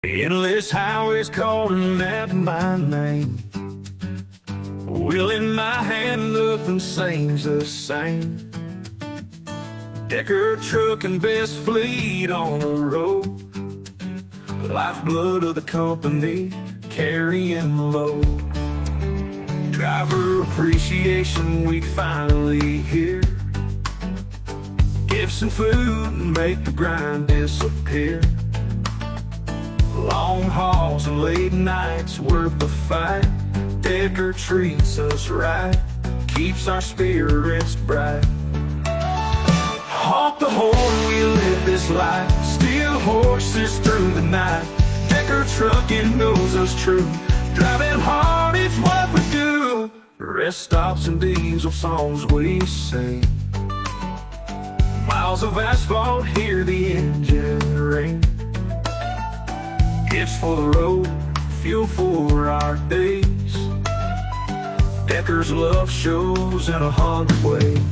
Endless highways calling out my name. Wheel in my hand, nothing seems the same. Decker truck and best fleet on the road. Lifeblood of the company, carrying the load. Driver appreciation week finally here. Gifts and food make the grind disappear. Long hauls and late nights worth the fight. Decker treats us right, keeps our spirits bright. Honk the horn, we live this life. Steel horses through the night. Decker trucking knows us true. Driving hard, it's what we do. Rest stops and diesel songs we sing. Miles of asphalt, hear the engine ring. Gifts for the road, fuel for our days. Decker's love shows in 100 ways.